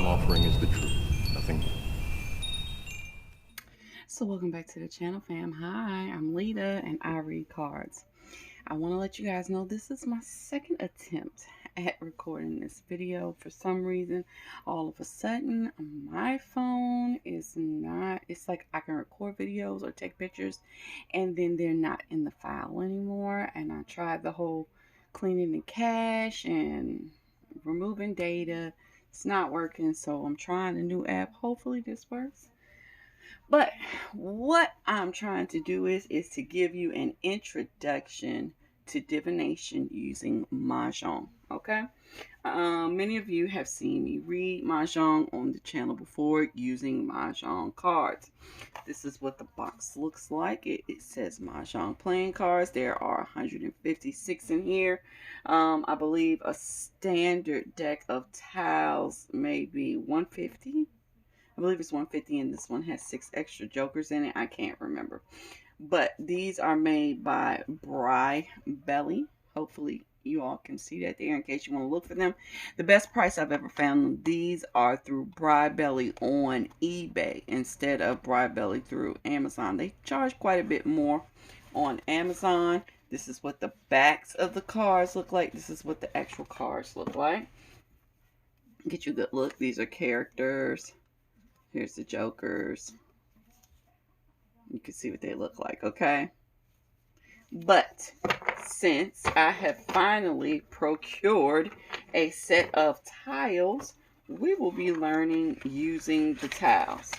I'm offering is the truth, nothing more. So welcome back to the channel, fam. Hi, I'm Lita and I read cards. I want to let you guys know this is my second attempt at recording this video. For some reason, all of a sudden, my phone is not, it's like I can record videos or take pictures and then they're not in the file anymore. And I tried the whole cleaning the cache and removing data. It's not working, so I'm trying a new app. Hopefully this works. But what I'm trying to do is to give you an introduction to divination using MahJongg. Okay, many of you have seen me read MahJongg on the channel before using MahJongg cards. This is what the box looks like. It says MahJongg playing cards. There are 156 in here. I believe a standard deck of tiles may be 150. I believe it's 150, and this one has 6 extra jokers in it. I can't remember. But these are made by Bry Belly. Hopefully you all can see that there in case you want to look for them. The best price I've ever found these are through Bry Belly on eBay instead of Bry Belly through Amazon. They charge quite a bit more on Amazon. This is what the backs of the cards look like. This is what the actual cards look like. Get you a good look. These are characters. Here's the jokers. You can see what they look like, okay? But since I have finally procured a set of tiles, we will be learning using the tiles.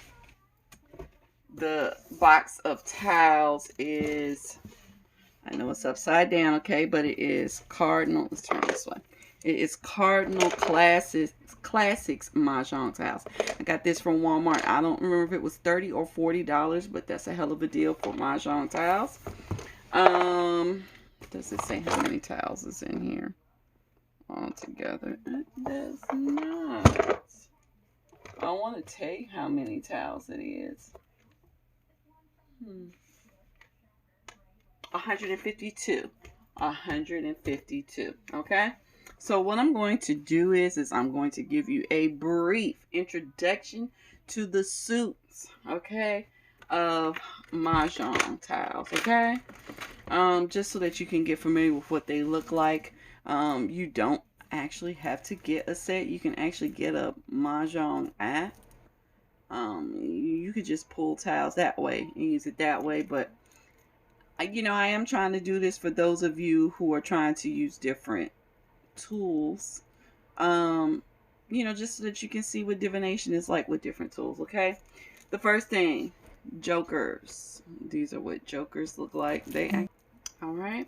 The box of tiles is, I know it's upside down, okay, but it is Cardinal. Let's turn this way. It is Cardinal Classics MahJongg tiles. I got this from Walmart. I don't remember if it was $30 or $40, but that's a hell of a deal for MahJongg tiles. Does it say how many tiles is in here altogether? It does not. I want to tell you how many tiles it is. 152. 152. Okay. So what I'm going to do is I'm going to give you a brief introduction to the suits, okay, of MahJongg tiles, okay? Just so that you can get familiar with what they look like. You don't actually have to get a set. You can actually get a MahJongg app. You could just pull tiles that way and use it that way, but I am trying to do this for those of you who are trying to use different tools, just so that you can see what divination is like with different tools. Okay, the first thing, jokers. These are what jokers look like. All right.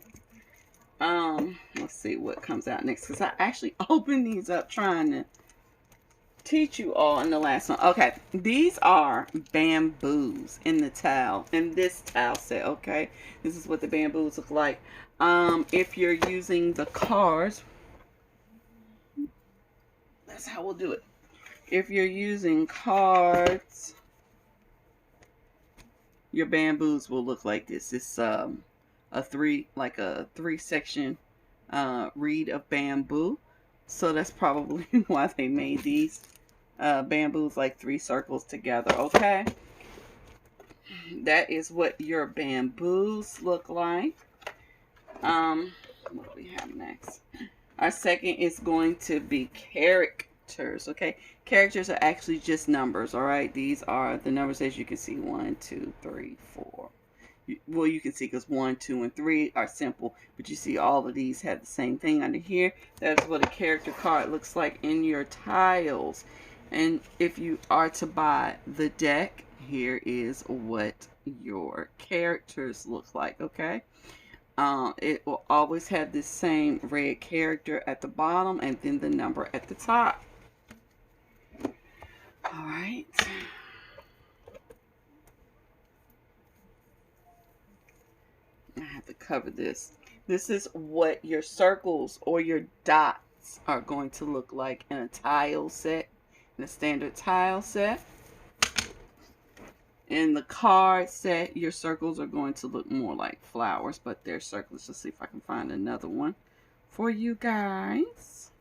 Let's see what comes out next, because I actually opened these up trying to teach you all in the last one. Okay, these are bamboos in this tile set. Okay, this is what the bamboos look like. If you're using the cards, that's how we'll do it. If you're using cards, your bamboos will look like this. It's a three section reed of bamboo. So that's probably why they made these bamboos like 3 circles together. Okay, that is what your bamboos look like. What do we have next? Our second is going to be characters. Okay, characters are actually just numbers. All right, these are the numbers as you can see: 1, 2, 3, 4. Well, you can see because 1, 2, and 3 are simple, but you see all of these have the same thing under here. That's what a character card looks like in your tiles. And if you are to buy the deck, here is what your characters look like. Okay. It will always have this same red character at the bottom and then the number at the top. All right. I have to cover this. This is what your circles or your dots are going to look like in a tile set, in a standard tile set. In the card set, your circles are going to look more like flowers, but they're circles. Let's see if I can find another one for you guys.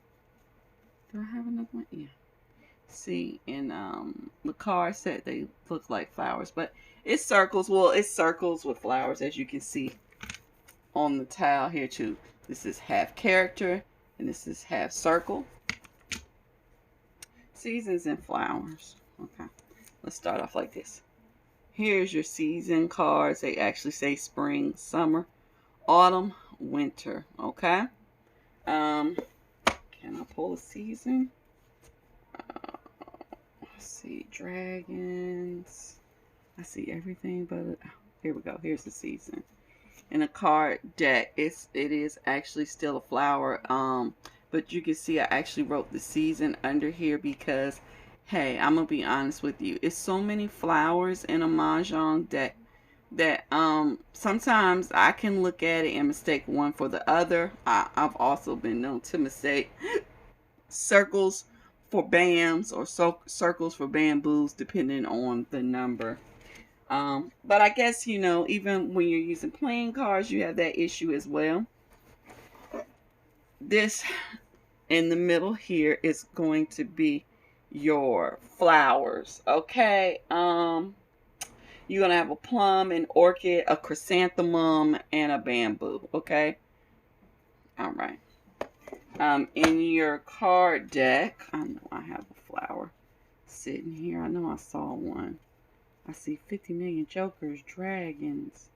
Do I have another one? Yeah. See, in the card set, they look like flowers, but it's circles. Well, it's circles with flowers, as you can see on the tile here too. This is half character, and this is half circle. Seasons and flowers. Okay, let's start off like this. Here's your season cards. They actually say spring, summer, autumn, winter. Okay. Can I pull a season? Let's see, dragons. I see everything, but here we go. Here's the season. In a card deck, it is actually still a flower. But you can see I actually wrote the season under here because, hey, I'm gonna be honest with you. It's so many flowers in a MahJongg deck that sometimes I can look at it and mistake one for the other. I've also been known to mistake circles for bams or circles for bamboos, depending on the number. But I guess, you know, even when you're using playing cards, you have that issue as well. This in the middle here is going to be your flowers. Okay. You're gonna have a plum, an orchid, a chrysanthemum, and a bamboo. Okay. All right. In your card deck, I know I have a flower sitting here. I know I saw one. I see 50 million jokers, dragons.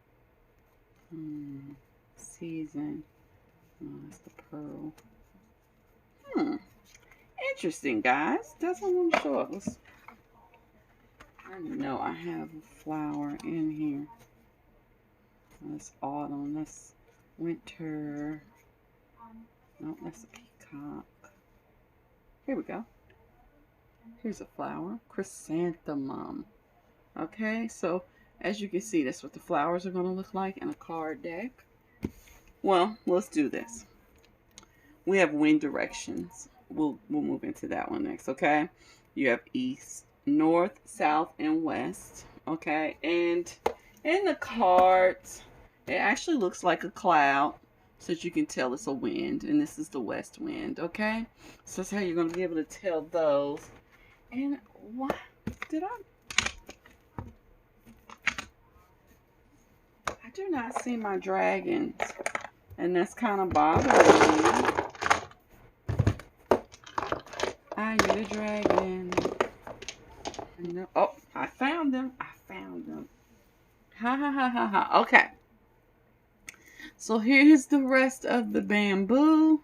Season. Oh, that's the pearl. Interesting, guys. Doesn't want to show up. I know I have a flower in here. That's autumn. That's winter. No, that's a peacock. Here we go. Here's a flower. Chrysanthemum. Okay, so as you can see, that's what the flowers are going to look like in a card deck. Well, let's do this. We have wind directions. We'll move into that one next, okay? You have east, north, south, and west, okay? And in the cards, it actually looks like a cloud, so that you can tell it's a wind, and this is the west wind, okay? So that's how you're going to be able to tell those. And what did I do not see my dragons, and that's kind of bothering me. I need a dragon. No, oh, I found them. I found them. Ha ha ha ha ha. Okay. So here's the rest of the bamboo.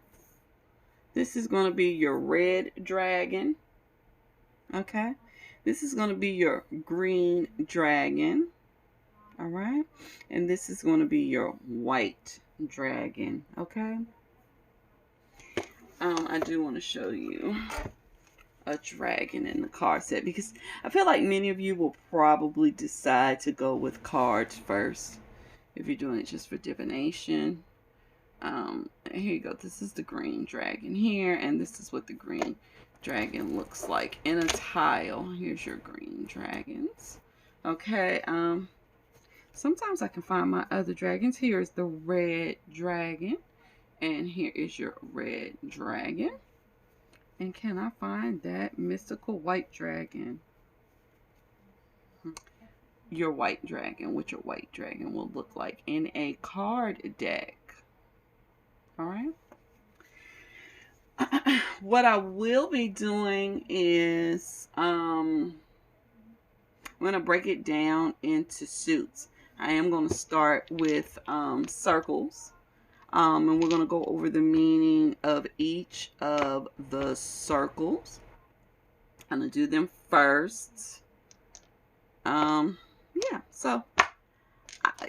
This is going to be your red dragon. Okay. This is going to be your green dragon. All right. And this is going to be your white dragon. Okay. I do want to show you a dragon in the card set because I feel like many of you will probably decide to go with cards first if you're doing it just for divination. Here you go. This is the green dragon here, and this is what the green dragon looks like in a tile. Here's your green dragons. Okay. Sometimes I can find my other dragons. Here is the red dragon, and here is your red dragon. And can I find that mystical white dragon? Your white dragon, what your white dragon will look like in a card deck. All right. What I will be doing is I'm going to break it down into suits. I am going to start with circles. And we're going to go over the meaning of each of the circles. I'm going to do them first. Yeah, so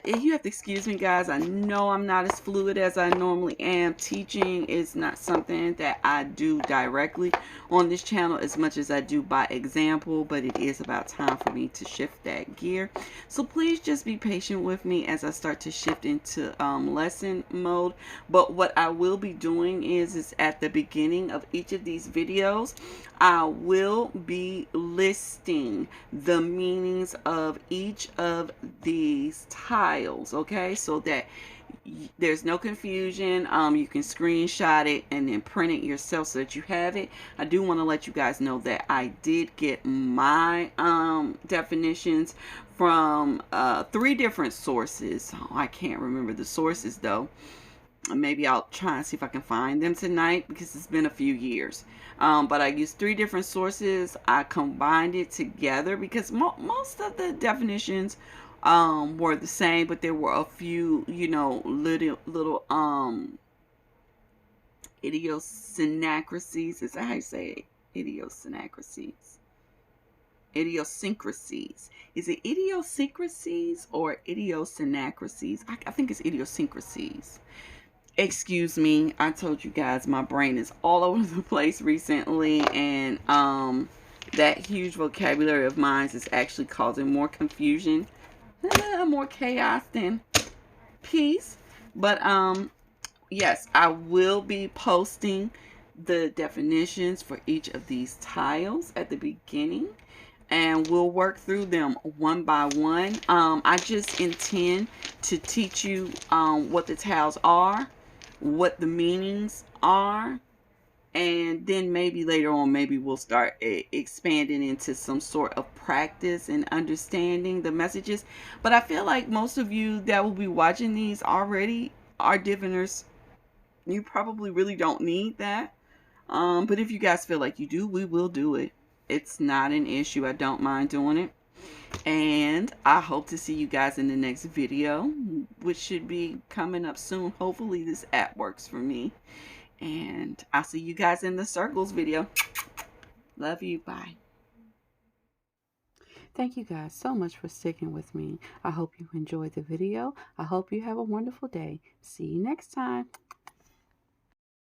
you have to excuse me, guys. I know I'm not as fluid as I normally am. Teaching is not something that I do directly on this channel as much as I do by example, but it is about time for me to shift that gear. So please just be patient with me as I start to shift into lesson mode. But what I will be doing is at the beginning of each of these videos, I will be listing the meanings of each of these tiles, okay, so that There's no confusion. You can screenshot it and then print it yourself so that you have it. I do want to let you guys know that I did get my definitions from 3 different sources. Oh, I can't remember the sources though. Maybe I'll try and see if I can find them tonight because it's been a few years. But I used 3 different sources. I combined it together because most of the definitions were the same, but there were a few, you know, little idiosyncrasies. Is that how you say it? Idiosyncrasies. Idiosyncrasies. Is it idiosyncrasies or idiosyncrasies? I think it's idiosyncrasies. Excuse me, I told you guys my brain is all over the place recently, and that huge vocabulary of mine is actually causing more confusion, more chaos than peace. But yes, I will be posting the definitions for each of these tiles at the beginning, and we'll work through them one by one. I just intend to teach you what the tiles are, what the meanings are, and then maybe later on, maybe we'll start expanding into some sort of practice and understanding the messages. But I feel like most of you that will be watching these already are diviners. You probably really don't need that. But if you guys feel like you do, we will do it. It's not an issue. I don't mind doing it. And I hope to see you guys in the next video, which should be coming up soon. Hopefully this app works for me. And I'll see you guys in the circles video. Love you. Bye. Thank you guys so much for sticking with me. I hope you enjoyed the video. I hope you have a wonderful day. See you next time.